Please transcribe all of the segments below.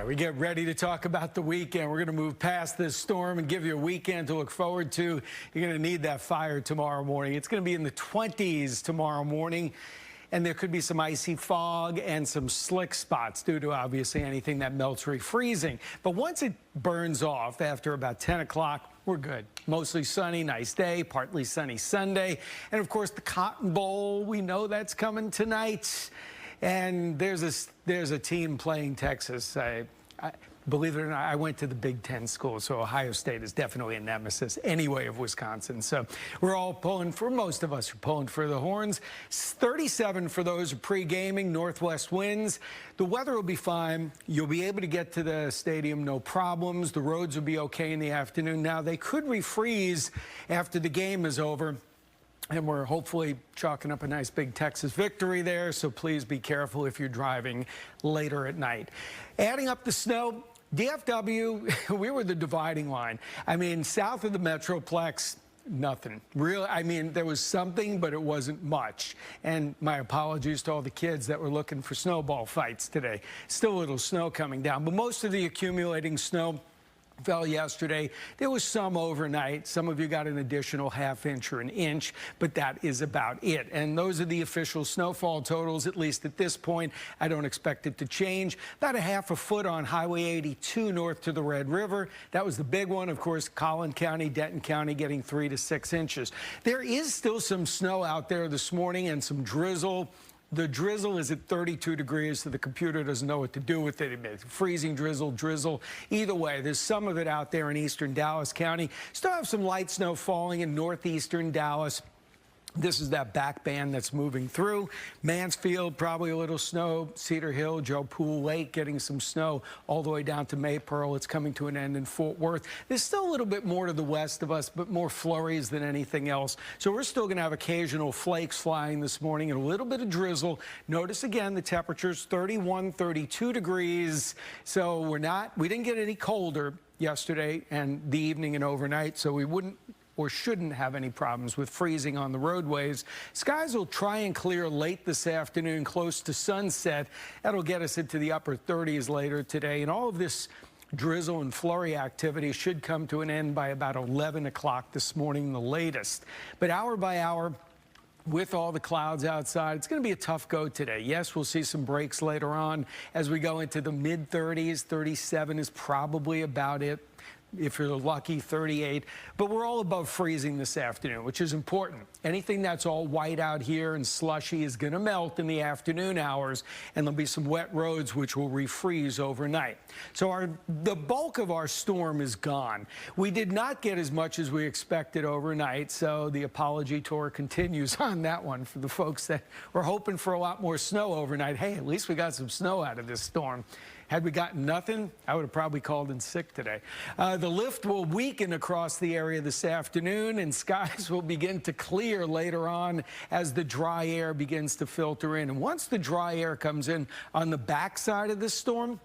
we get ready to talk about the weekend. We're going to move past this storm and give you a weekend to look forward to. You're going to need that fire tomorrow morning. It's going to be in the 20s tomorrow morning, and there could be some icy fog and some slick spots due to obviously anything that melts refreezing. But once it burns off after about 10 o'clock, we're good. Mostly sunny, nice day, partly sunny Sunday. And of course, the Cotton Bowl, we know that's coming tonight. And there's a team playing Texas. Believe it or not, I went to the Big Ten school, so Ohio State is definitely a nemesis anyway of Wisconsin. So we're all pulling for, most of us are pulling for the horns. 37 for those pre-gaming, northwest winds. The weather will be fine. You'll be able to get to the stadium, no problems. The roads will be okay in the afternoon. Now, they could refreeze after the game is over. And we're hopefully chalking up a nice big Texas victory there, so please be careful if you're driving later at night. Adding up the snow, DFW, we were the dividing line. I mean, south of the Metroplex, nothing. Really, I mean, there was something, but it wasn't much. And my apologies to all the kids that were looking for snowball fights today. Still a little snow coming down, but most of the accumulating snow fell yesterday. There was some overnight. Some of you got an additional ½ inch or an inch, but that is about it. And those are the official snowfall totals, at least at this point. I don't expect it to change. About a ½ foot on Highway 82 north to the Red River. That was the big one. Of course, Collin County, Denton County getting 3 to 6 inches. There is still some snow out there this morning and some drizzle. The drizzle is at 32 degrees, so the computer doesn't know what to do with it. It's freezing drizzle. Either way, there's some of it out there in eastern Dallas County. Still have some light snow falling in northeastern Dallas. This is that back band that's moving through. Mansfield, probably a little snow. Cedar Hill, Joe Pool Lake getting some snow all the way down to Maypearl. It's coming to an end in Fort Worth. There's still a little bit more to the west of us, but more flurries than anything else. So we're still going to have occasional flakes flying this morning and a little bit of drizzle. Notice again, the temperature's 31, 32 degrees. So we didn't get any colder yesterday and the evening and overnight, so we wouldn't or shouldn't have any problems with freezing on the roadways. Skies will try and clear late this afternoon, close to sunset. That'll get us into the upper 30s later today. And all of this drizzle and flurry activity should come to an end by about 11 o'clock this morning, the latest. But hour by hour, with all the clouds outside, it's going to be a tough go today. Yes, we'll see some breaks later on as we go into the mid-30s. 37 is probably about it. If you're lucky, 38. But we're all above freezing this afternoon, which is important. Anything that's all white out here and slushy is going to melt in the afternoon hours, and there'll be some wet roads which will refreeze overnight. So the bulk of our storm is gone. We did not get as much as we expected overnight, so the apology tour continues on that one for the folks that were hoping for a lot more snow overnight. Hey, at least we got some snow out of this storm. Had we gotten nothing, I would have probably called in sick today. The lift will weaken across the area this afternoon, and skies will begin to clear later on as the dry air begins to filter in. And once the dry air comes in on the backside of this storm,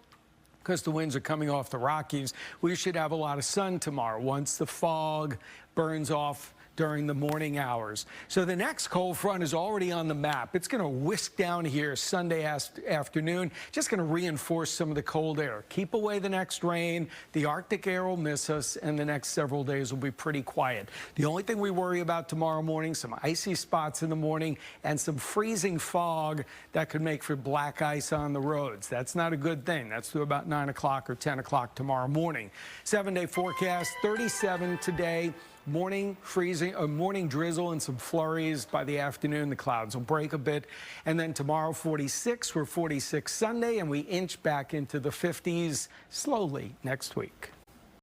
because the winds are coming off the Rockies, we should have a lot of sun tomorrow once the fog burns off during the morning hours. So the next cold front is already on the map. It's going to whisk down here Sunday afternoon, just going to reinforce some of the cold air. Keep away the next rain. The Arctic air will miss us, and the next several days will be pretty quiet. The only thing we worry about tomorrow morning, some icy spots in the morning and some freezing fog that could make for black ice on the roads. That's not a good thing. That's through about 9 o'clock or 10 o'clock tomorrow morning. 7-day forecast, 37 today. Morning freezing, morning drizzle and some flurries. By the afternoon, the clouds will break a bit. And then tomorrow, 46. We're 46 Sunday, and we inch back into the 50s slowly next week.